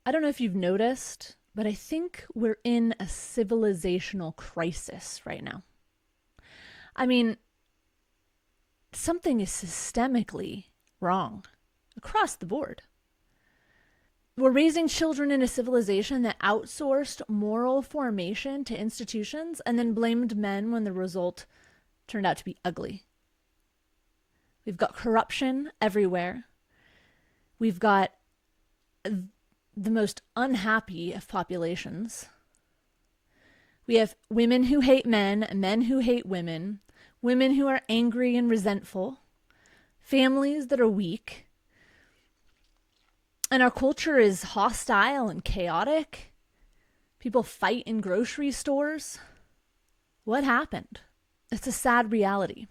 I don't know if you've noticed, but I think we're in a civilizational crisis right now. I mean, something is systemically wrong across the board. We're raising children in a civilization that outsourced moral formation to institutions and then blamed men when the result turned out to be ugly. We've got corruption everywhere. We've got the most unhappy of populations. We have women who hate men, men who hate women, women who are angry and resentful, families that are weak. And our culture is hostile and chaotic. People fight in grocery stores. What happened? It's a sad reality.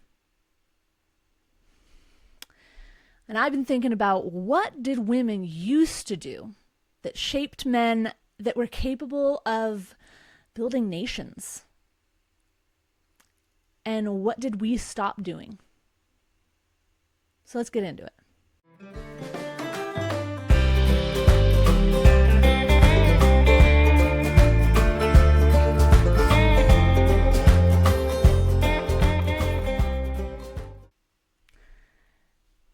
And I've been thinking about, what did women used to do that shaped men that were capable of building nations? And what did we stop doing? So let's get into it.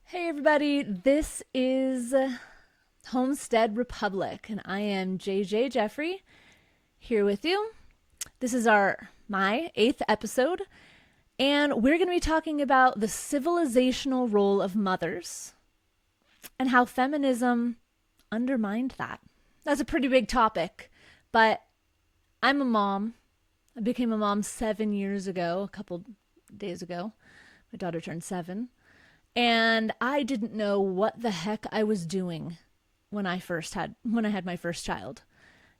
Hey everybody, this is Homestead Republic, and I am JJ Jeffrey here with you. This is my 8th episode, and we're going to be talking about the civilizational role of mothers and how feminism undermined that. That's a pretty big topic, but I'm a mom. I became a mom 7 years ago, a couple days ago. My daughter turned 7. And I didn't know what the heck I was doing when I had my first child.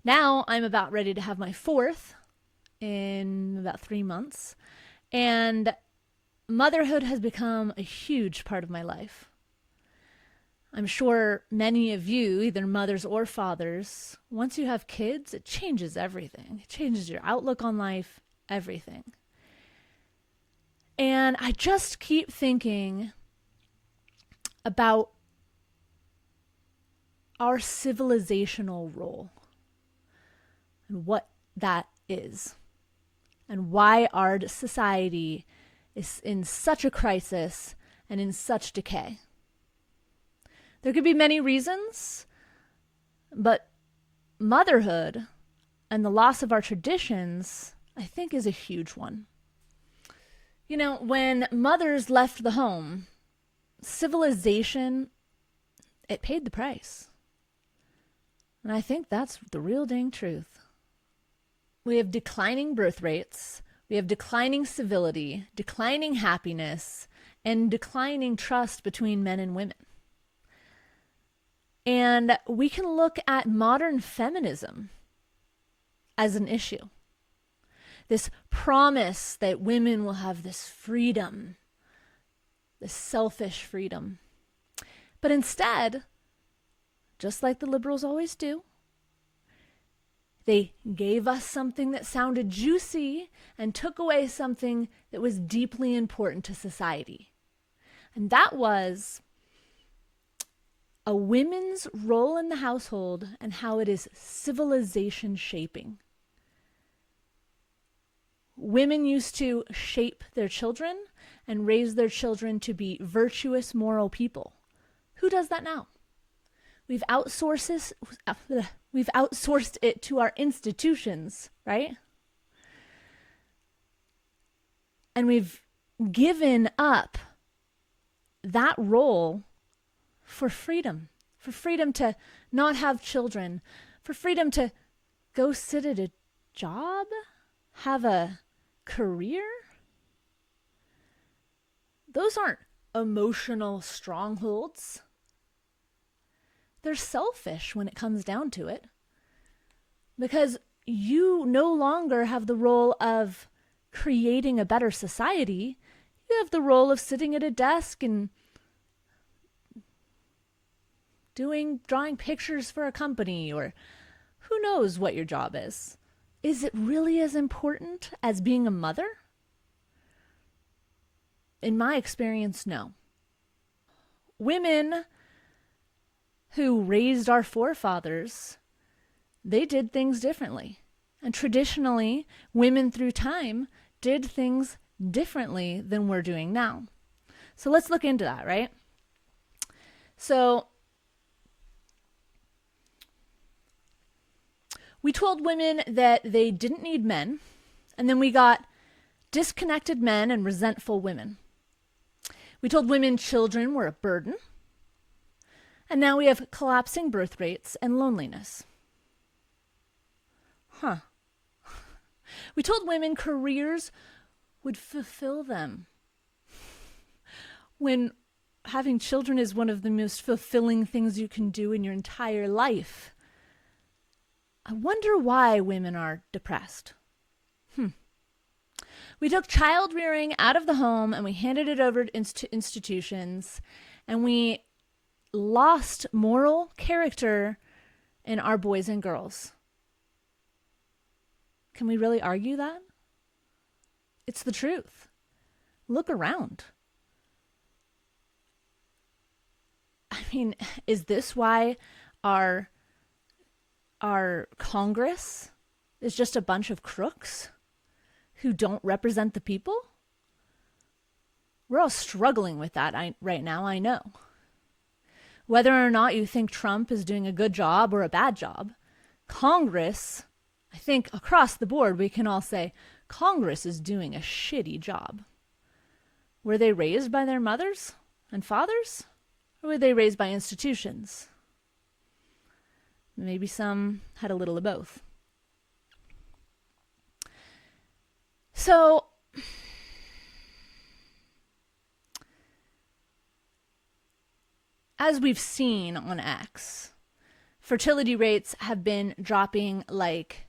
Now I'm about ready to have my 4th in about 3 months. And motherhood has become a huge part of my life. I'm sure many of you, either mothers or fathers, once you have kids, it changes everything. It changes your outlook on life, everything. And I just keep thinking about our civilizational role and what that is, and why our society is in such a crisis and in such decay. There could be many reasons, but motherhood and the loss of our traditions, I think, is a huge one. You know, when mothers left the home, civilization, it paid the price. And I think that's the real dang truth. We have declining birth rates, we have declining civility, declining happiness, and declining trust between men and women. And we can look at modern feminism as an issue. This promise that women will have this freedom, this selfish freedom. But instead, just like the liberals always do, they gave us something that sounded juicy and took away something that was deeply important to society. And that was a woman's role in the household and how it is civilization shaping. Women used to shape their children and raise their children to be virtuous, moral people. Who does that now? We've outsourced it to our institutions, right? And we've given up that role for freedom to not have children, for freedom to go sit at a job, have a career. Those aren't emotional strongholds. They're selfish when it comes down to it, because you no longer have the role of creating a better society. You have the role of sitting at a desk and drawing pictures for a company, or who knows what your job is. Is it really as important as being a mother? In my experience, no. Women who raised our forefathers they did things differently. And traditionally, women through time did things differently than we're doing now. So let's look into that, right? So we told women that they didn't need men, and then we got disconnected men and resentful women. We told women children were a burden, and now we have collapsing birth rates and loneliness. We told women careers would fulfill them, when having children is one of the most fulfilling things you can do in your entire life. I wonder why women are depressed. We took child rearing out of the home and we handed it over to institutions, and we lost moral character in our boys and girls. Can we really argue that? It's the truth. Look around. I mean, is this why our Congress is just a bunch of crooks who don't represent the people? We're all struggling with that right now, I know. Whether or not you think Trump is doing a good job or a bad job, Congress, I think across the board we can all say, Congress is doing a shitty job. Were they raised by their mothers and fathers? Or were they raised by institutions? Maybe some had a little of both. So, as we've seen on X, fertility rates have been dropping like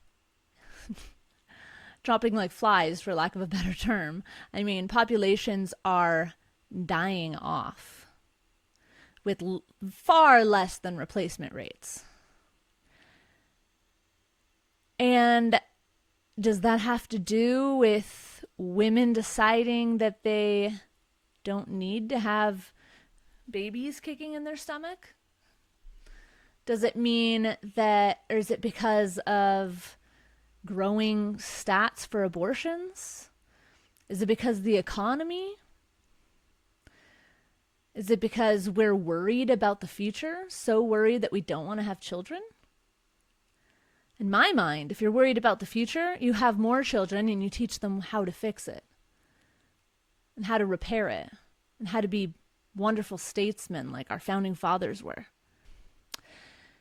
flies, for lack of a better term. I mean, populations are dying off with far less than replacement rates. And does that have to do with women deciding that they don't need to have babies kicking in their stomach? Does it mean that, or is it because of growing stats for abortions? Is it because of the economy? Is it because we're worried about the future? So worried that we don't want to have children? In my mind, if you're worried about the future, you have more children and you teach them how to fix it and how to repair it and how to be wonderful statesmen like our founding fathers were.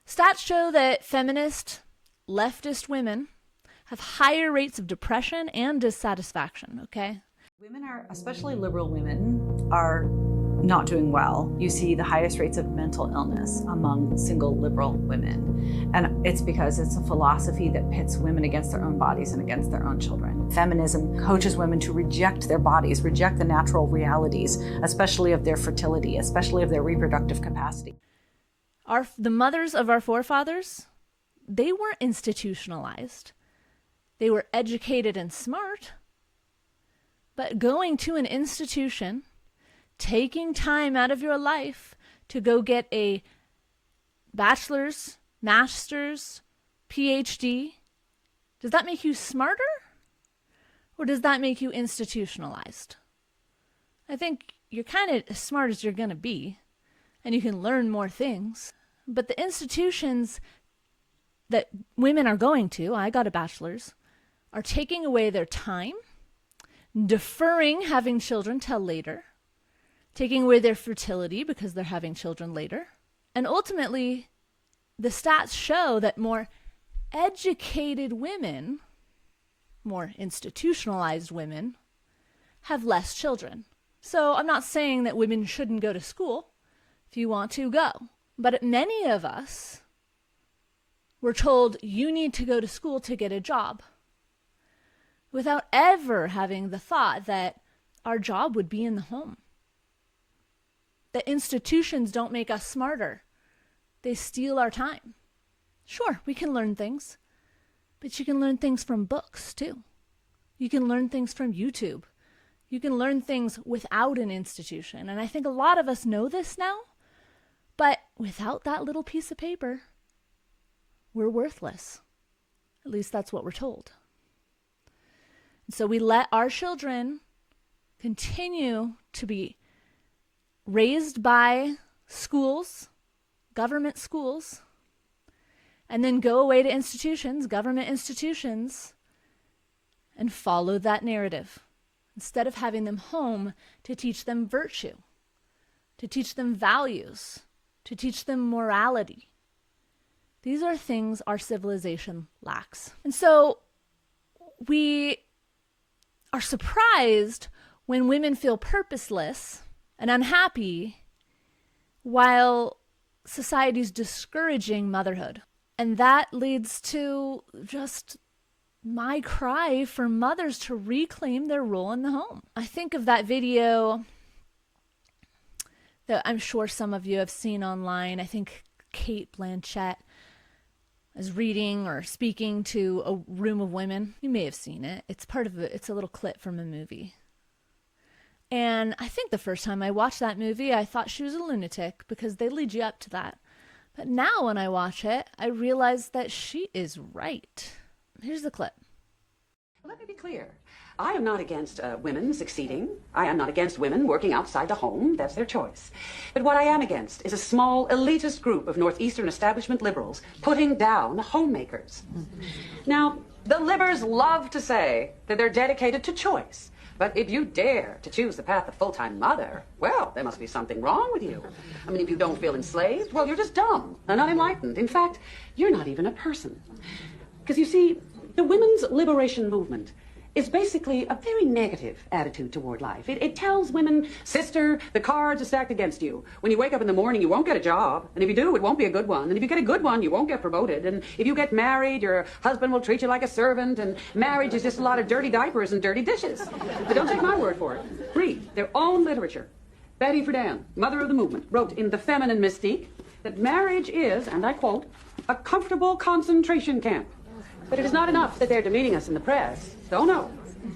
Stats show that feminist, leftist women have higher rates of depression and dissatisfaction, okay? Women are, especially liberal women, are not doing well. You see the highest rates of mental illness among single liberal women. And it's because it's a philosophy that pits women against their own bodies and against their own children. Feminism coaches women to reject their bodies, reject the natural realities, especially of their fertility, especially of their reproductive capacity. The mothers of our forefathers, they weren't institutionalized. They were educated and smart. But going to an institution, taking time out of your life to go get a bachelor's, master's, PhD, does that make you smarter? Or does that make you institutionalized? I think you're kind of as smart as you're going to be, and you can learn more things. But the institutions that women are going to, I got a bachelor's, are taking away their time, deferring having children till later, taking away their fertility because they're having children later. And ultimately, the stats show that more educated women, more institutionalized women, have less children. So I'm not saying that women shouldn't go to school. If you want to, go. But many of us were told you need to go to school to get a job, without ever having the thought that our job would be in the home. The institutions don't make us smarter. They steal our time. Sure, we can learn things, but you can learn things from books too. You can learn things from YouTube. You can learn things without an institution. And I think a lot of us know this now, but without that little piece of paper, we're worthless. At least that's what we're told. And so we let our children continue to be raised by schools, government schools, and then go away to institutions, government institutions, and follow that narrative instead of having them home to teach them virtue, to teach them values, to teach them morality. These are things our civilization lacks. And so we are surprised when women feel purposeless and unhappy while society's discouraging motherhood. And that leads to just my cry for mothers to reclaim their role in the home. I think of that video that I'm sure some of you have seen online. I think Kate Blanchett is reading or speaking to a room of women. You may have seen it. It's a little clip from a movie. And I think the first time I watched that movie, I thought she was a lunatic because they lead you up to that. But now when I watch it, I realize that she is right. Here's the clip. Let me be clear. I am not against women succeeding. I am not against women working outside the home. That's their choice. But what I am against is a small elitist group of Northeastern establishment liberals putting down homemakers. Now, the livers love to say that they're dedicated to choice. But if you dare to choose the path of full-time mother, well, there must be something wrong with you. I mean, if you don't feel enslaved, well, you're just dumb and unenlightened. In fact, you're not even a person. Because you see, the women's liberation movement is basically a very negative attitude toward life. It tells women, sister, the cards are stacked against you. When you wake up in the morning, you won't get a job. And if you do, it won't be a good one. And if you get a good one, you won't get promoted. And if you get married, your husband will treat you like a servant. And marriage is just a lot of dirty diapers and dirty dishes. But don't take my word for it. Read their own literature. Betty Friedan, mother of the movement, wrote in The Feminine Mystique that marriage is, and I quote, a comfortable concentration camp. But it is not enough that they're demeaning us in the press. Oh, no.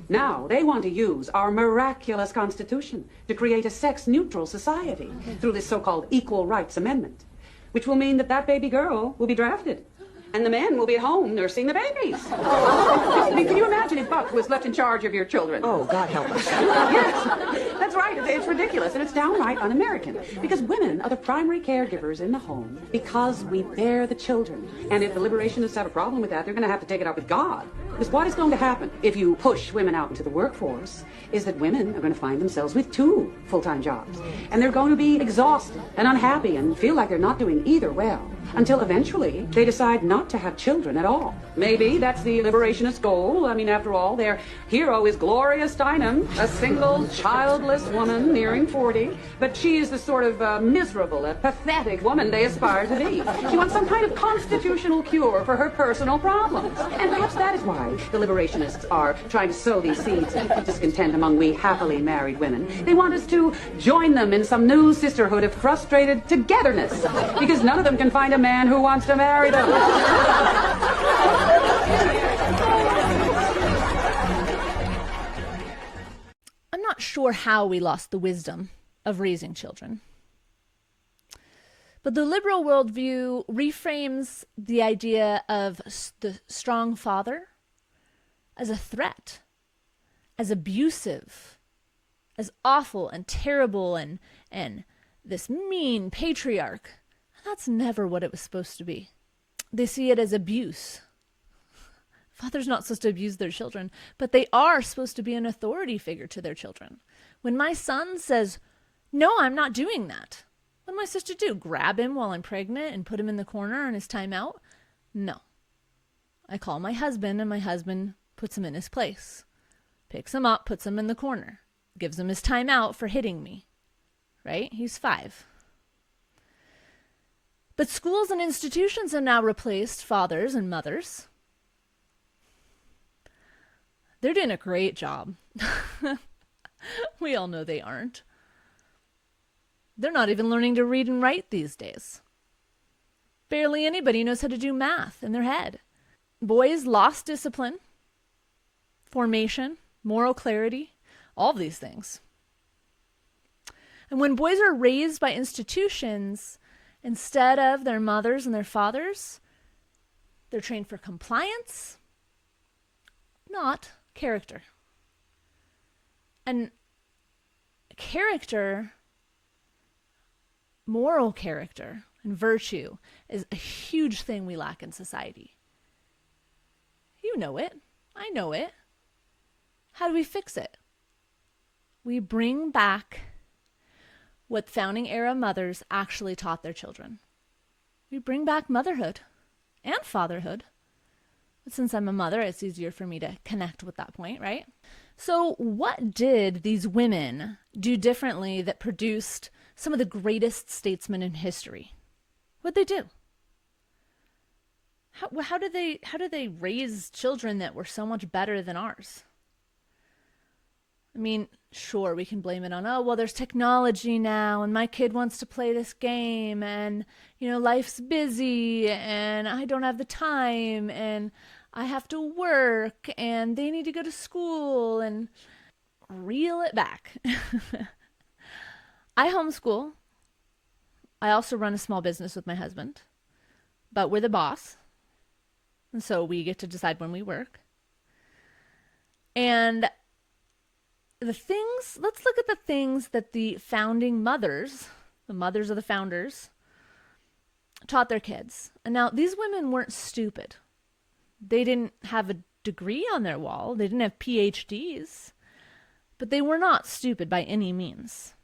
Now they want to use our miraculous Constitution to create a sex-neutral society through this so-called Equal Rights Amendment, which will mean that baby girl will be drafted. And the men will be at home nursing the babies. I mean, can you imagine if Buck was left in charge of your children? Oh, God help us. Yes, that's right. It's ridiculous, and it's downright un-American. Because women are the primary caregivers in the home because we bear the children. And if the liberationists have a problem with that, they're going to have to take it up with God. Because what is going to happen if you push women out into the workforce is that women are going to find themselves with 2 full-time jobs. And they're going to be exhausted and unhappy and feel like they're not doing either well. Until eventually they decide not to have children at all. Maybe that's the liberationist goal. I mean, after all, their hero is Gloria Steinem, a single, childless woman nearing 40. But she is the sort of miserable, pathetic woman they aspire to be. She wants some kind of constitutional cure for her personal problems. And perhaps that is why the liberationists are trying to sow these seeds of discontent among we happily married women. They want us to join them in some new sisterhood of frustrated togetherness. Because none of them can find a man who wants to marry them. I'm not sure how we lost the wisdom of raising children. But the liberal worldview reframes the idea of the strong father as a threat, as abusive, as awful and terrible and this mean patriarch. That's never what it was supposed to be. They see it as abuse. Father's not supposed to abuse their children, but they are supposed to be an authority figure to their children. When my son says, no, I'm not doing that, what am I supposed to do? Grab him while I'm pregnant and put him in the corner on his timeout? No. I call my husband, and my husband puts him in his place. Picks him up, puts him in the corner. Gives him his timeout for hitting me. Right? He's 5. But schools and institutions have now replaced fathers and mothers. They're doing a great job. We all know they aren't. They're not even learning to read and write these days. Barely anybody knows how to do math in their head. Boys lost discipline, formation, moral clarity, all of these things. And when boys are raised by institutions instead of their mothers and their fathers, they're trained for compliance, not character. And character, moral character and virtue, is a huge thing we lack in society. You know it. I know it. How do we fix it? We bring back what founding era mothers actually taught their children. We bring back motherhood and fatherhood. But since I'm a mother, it's easier for me to connect with that point, right? So what did these women do differently that produced some of the greatest statesmen in history? What'd they do? How did they raise children that were so much better than ours? I mean, sure, we can blame it on, oh, well, there's technology now, and my kid wants to play this game, and, life's busy, and I don't have the time, and I have to work, and they need to go to school, and reel it back. I homeschool. I also run a small business with my husband, but we're the boss, and so we get to decide when we work. And let's look at the things that the founding mothers, the mothers of the founders, taught their kids. And now, these women weren't stupid. They didn't have a degree on their wall. They didn't have PhDs. But they were not stupid by any means.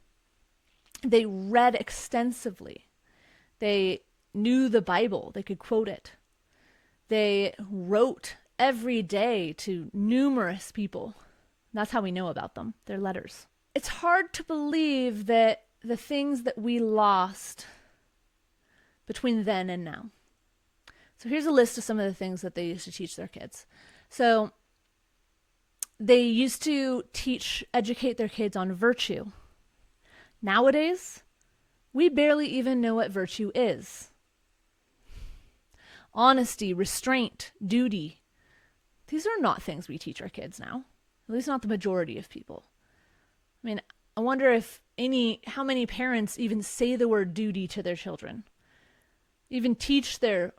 They read extensively. They knew the Bible. They could quote it. They wrote every day to numerous people. That's how we know about them, their letters. It's hard to believe that the things that we lost between then and now. So here's a list of some of the things that they used to teach their kids. So they used to educate their kids on virtue. Nowadays, we barely even know what virtue is. Honesty, restraint, duty. These are not things we teach our kids now. At least not the majority of people. I mean, I wonder how many parents even say the word duty to their children, even teach their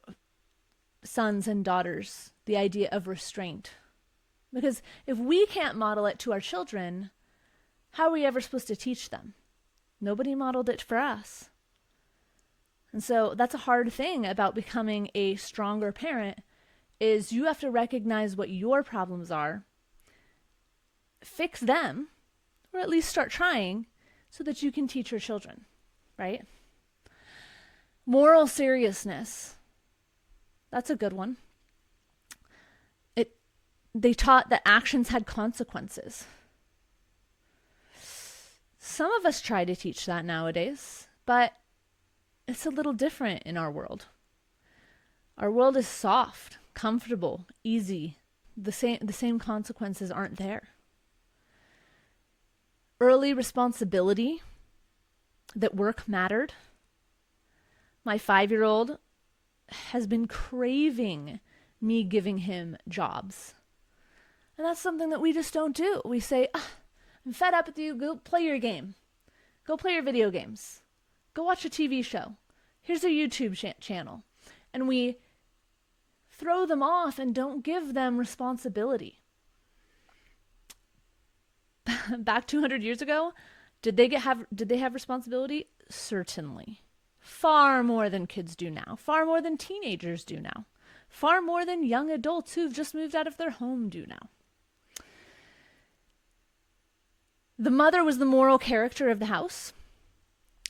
sons and daughters the idea of restraint. Because if we can't model it to our children, how are we ever supposed to teach them? Nobody modeled it for us. And so that's a hard thing about becoming a stronger parent, is you have to recognize what your problems are, fix them, or at least start trying, so that you can teach your children, right? Moral seriousness. That's a good one. They taught that actions had consequences. Some of us try to teach that nowadays, but it's a little different in our world. Our world is soft, comfortable, easy. The same consequences aren't there. Early responsibility, that work mattered. My 5-year-old has been craving me giving him jobs. And that's something that we just don't do. We say, I'm fed up with you. Go play your game. Go play your video games. Go watch a TV show. Here's a YouTube channel. And we throw them off and don't give them responsibility. Back 200 years ago, did they have responsibility? Certainly. Far more than kids do now. Far more than teenagers do now. Far more than young adults who've just moved out of their home do now. The mother was the moral character of the house,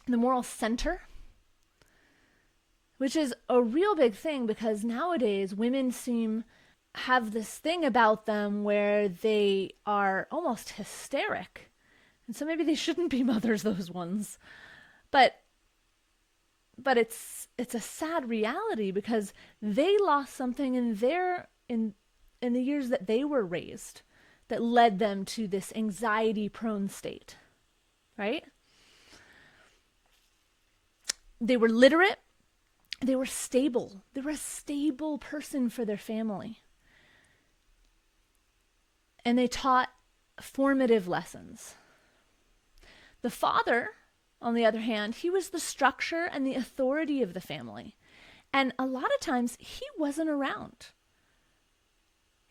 the moral center, which is a real big thing because nowadays women have this thing about them where they are almost hysteric. And so maybe they shouldn't be mothers, those ones. But it's a sad reality because they lost something in the years that they were raised that led them to this anxiety-prone state, right? They were literate. They were stable. They were a stable person for their family. And they taught formative lessons. The father, on the other hand, he was the structure and the authority of the family. And a lot of times, he wasn't around.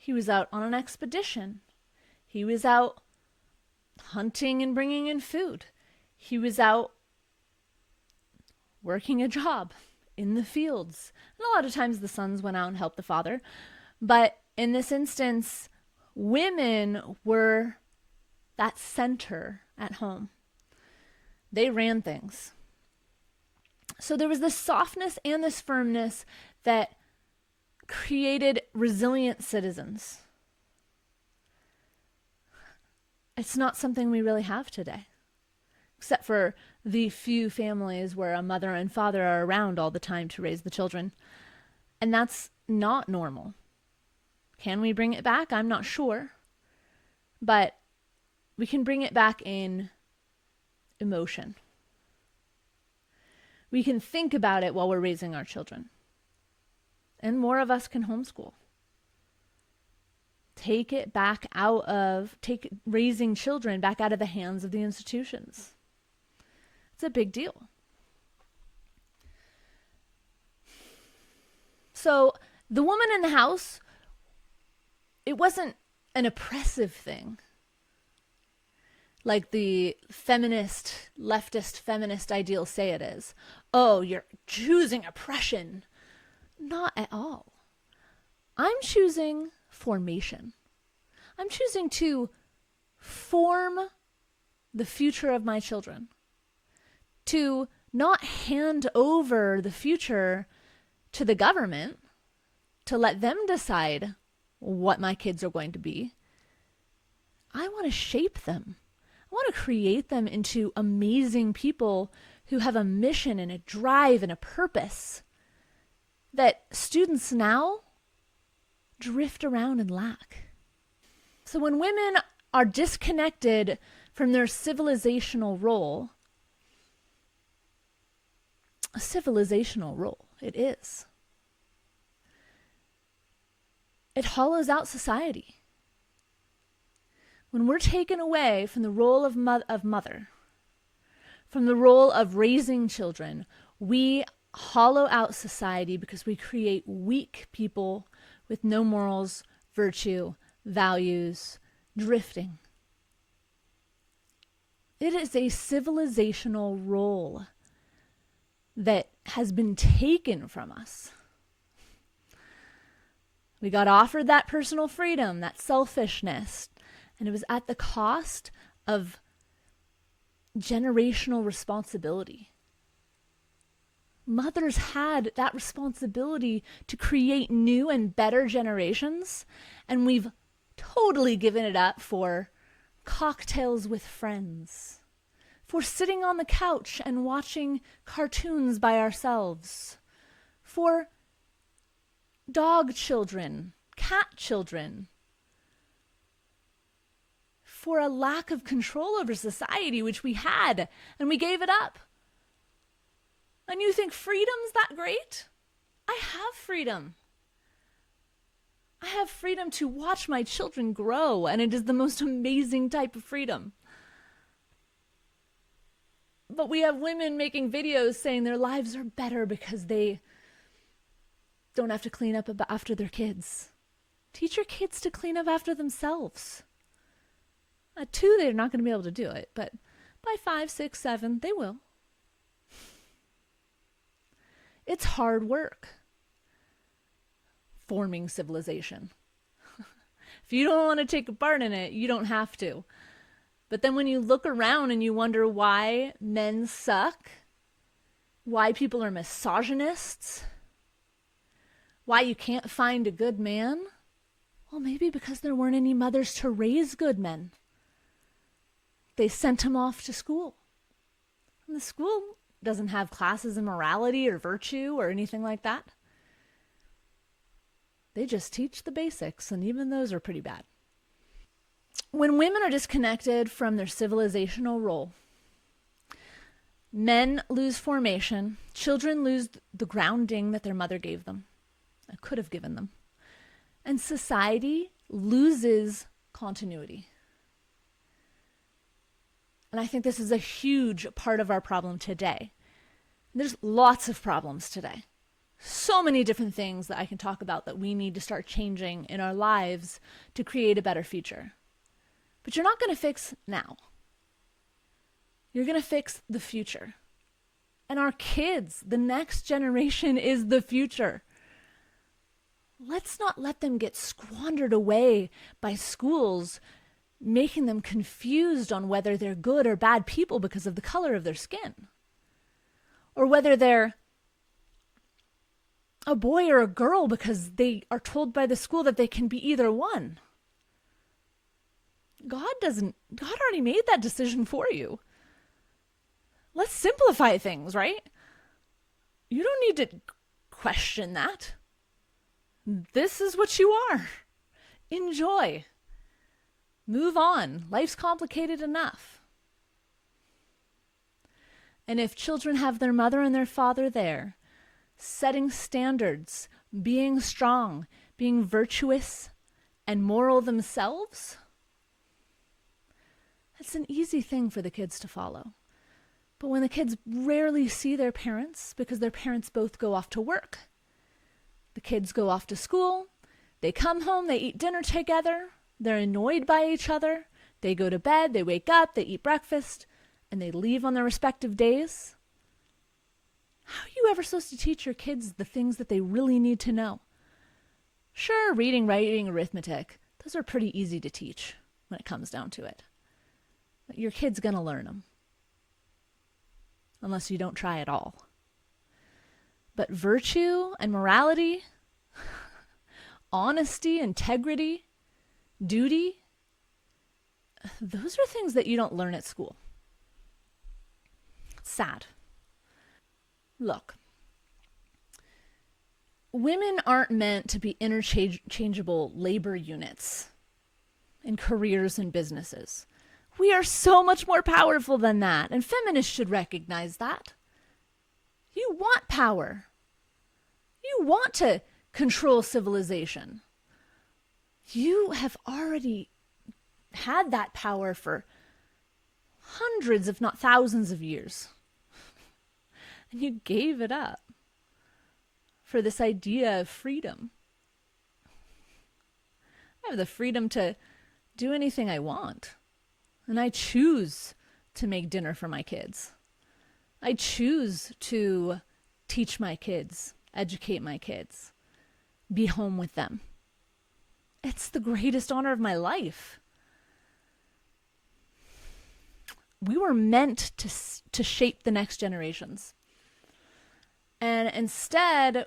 He was out on an expedition. He was out hunting and bringing in food. He was out working a job in the fields. And a lot of times the sons went out and helped the father. But in this instance, women were that center at home. They ran things. So there was this softness and this firmness that created resilient citizens. It's not something we really have today, except for the few families where a mother and father are around all the time to raise the children. And that's not normal. Can we bring it back? I'm not sure. But we can bring it back in emotion. We can think about it while we're raising our children. And more of us can homeschool. Take raising children back out of the hands of the institutions. It's a big deal. So the woman in the house, it wasn't an oppressive thing like the leftist feminist ideals say it is. Oh, you're choosing oppression. Not at all. I'm choosing formation. I'm choosing to form the future of my children. To not hand over the future to the government to let them decide what my kids are going to be. I want to shape them. I want to create them into amazing people who have a mission and a drive and a purpose that students now drift around and lack. So when women are disconnected from their civilizational role, a civilizational role it is, it hollows out society. When we're taken away from the role of mother, from the role of raising children, we hollow out society because we create weak people with no morals, virtue, values, drifting. It is a civilizational role that has been taken from us. We got offered that personal freedom, that selfishness, and it was at the cost of generational responsibility. Mothers had that responsibility to create new and better generations, and we've totally given it up for cocktails with friends, for sitting on the couch and watching cartoons by ourselves, for dog children, cat children, for a lack of control over society, which we had, and we gave it up. And you think freedom's that great? I have freedom. I have freedom to watch my children grow, and it is the most amazing type of freedom. But we have women making videos saying their lives are better because they don't have to clean up after their kids. Teach your kids to clean up after themselves. At 2, they're not going to be able to do it, but by 5, 6, 7, they will. It's hard work forming civilization. If you don't want to take a part in it, you don't have to. But then when you look around and you wonder why men suck, why people are misogynists, why you can't find a good man, well, maybe because there weren't any mothers to raise good men. They sent him off to school. And the school doesn't have classes in morality or virtue or anything like that. They just teach the basics, and even those are pretty bad. When women are disconnected from their civilizational role, men lose formation, children lose the grounding that their mother gave them, could have given them, and society loses continuity. And I think this is a huge part of our problem today. There's lots of problems today. so many different things that I can talk about that we need to start changing in our lives to create a better future. But you're not going to fix now. You're going to fix the future. And our kids, the next generation, is the future. Let's not let them get squandered away by schools, making them confused on whether they're good or bad people because of the color of their skin, or whether they're a boy or a girl because they are told by the school that they can be either one. God already made that decision for you. Let's simplify things, right? You don't need to question that. This is what you are. Enjoy. Move on. Life's complicated enough. And if children have their mother and their father there, setting standards, being strong, being virtuous and moral themselves, that's an easy thing for the kids to follow. But when the kids rarely see their parents because their parents both go off to work, the kids go off to school, they come home, they eat dinner together, they're annoyed by each other, they go to bed, they wake up, they eat breakfast, and they leave on their respective days. How are you ever supposed to teach your kids the things that they really need to know? Sure, reading, writing, arithmetic, those are pretty easy to teach when it comes down to it. But your kid's going to learn them. Unless you don't try at all. But virtue and morality, honesty, integrity, duty, those are things that you don't learn at school. It's sad. Look, women aren't meant to be interchangeable labor units in careers and businesses. We are so much more powerful than that, and feminists should recognize that. You want power. You want to control civilization. You have already had that power for hundreds, if not thousands of years. And you gave it up for this idea of freedom. I have the freedom to do anything I want. And I choose to make dinner for my kids. I choose to teach my kids, educate my kids, be home with them. It's the greatest honor of my life. We were meant to shape the next generations. And instead,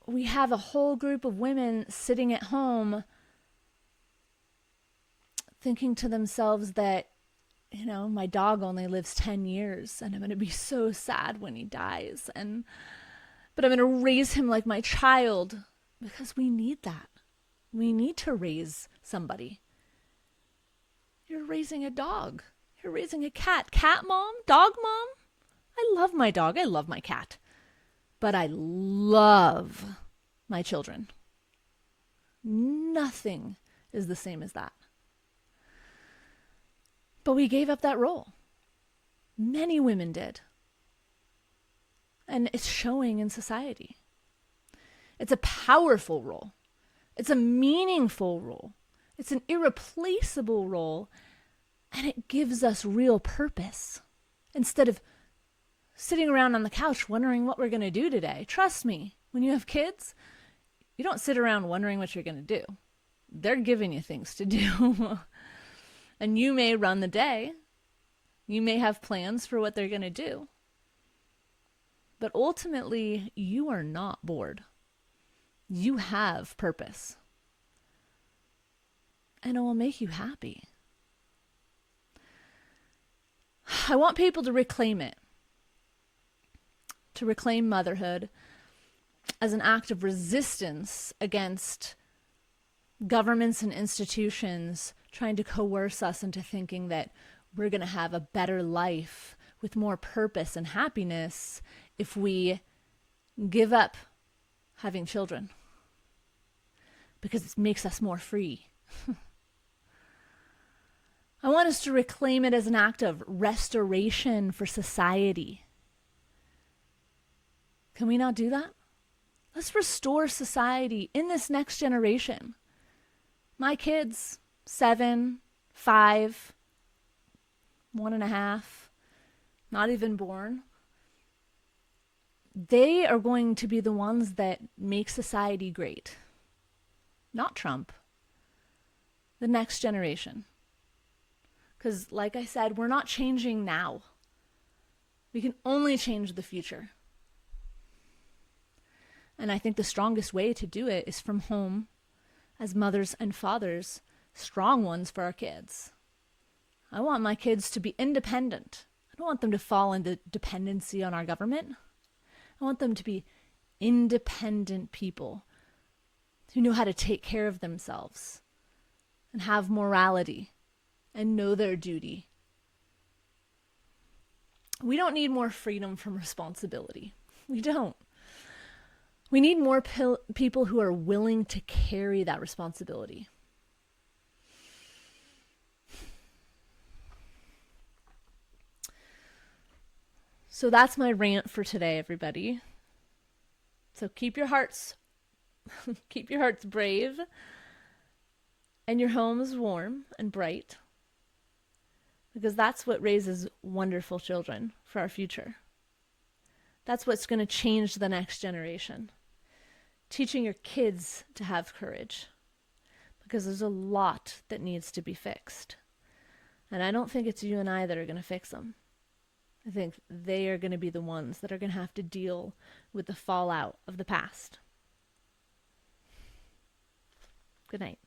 we have a whole group of women sitting at home thinking to themselves that, you know, my dog only lives 10 years and I'm going to be so sad when he dies. But I'm going to raise him like my child, because we need that. We need to raise somebody. You're raising a dog. You're raising a cat. Cat mom? Dog mom? I love my dog. I love my cat. But I love my children. Nothing is the same as that. But we gave up that role. Many women did. And it's showing in society. It's a powerful role. It's a meaningful role. It's an irreplaceable role. And it gives us real purpose. Instead of sitting around on the couch wondering what we're going to do today. Trust me, when you have kids, you don't sit around wondering what you're going to do. They're giving you things to do. And you may run the day. You may have plans for what they're going to do. But ultimately, you are not bored. You have purpose. And it will make you happy. I want people to reclaim it. To reclaim motherhood as an act of resistance against governments and institutions trying to coerce us into thinking that we're going to have a better life with more purpose and happiness if we give up having children, because it makes us more free. I want us to reclaim it as an act of restoration for society. Can we not do that? Let's restore society in this next generation. My kids, 7, 5, 1.5, not even born, they are going to be the ones that make society great. Not Trump. The next generation. Because, like I said, we're not changing now. We can only change the future. And I think the strongest way to do it is from home, as mothers and fathers, strong ones for our kids. I want my kids to be independent. I don't want them to fall into dependency on our government. I want them to be independent people who know how to take care of themselves and have morality and know their duty. We don't need more freedom from responsibility. We don't. We need more people who are willing to carry that responsibility. So that's my rant for today, everybody. So keep your hearts brave and your homes warm and bright, because that's what raises wonderful children for our future. That's what's going to change the next generation. Teaching your kids to have courage, because there's a lot that needs to be fixed. And I don't think it's you and I that are going to fix them. I think they are going to be the ones that are going to have to deal with the fallout of the past. Good night.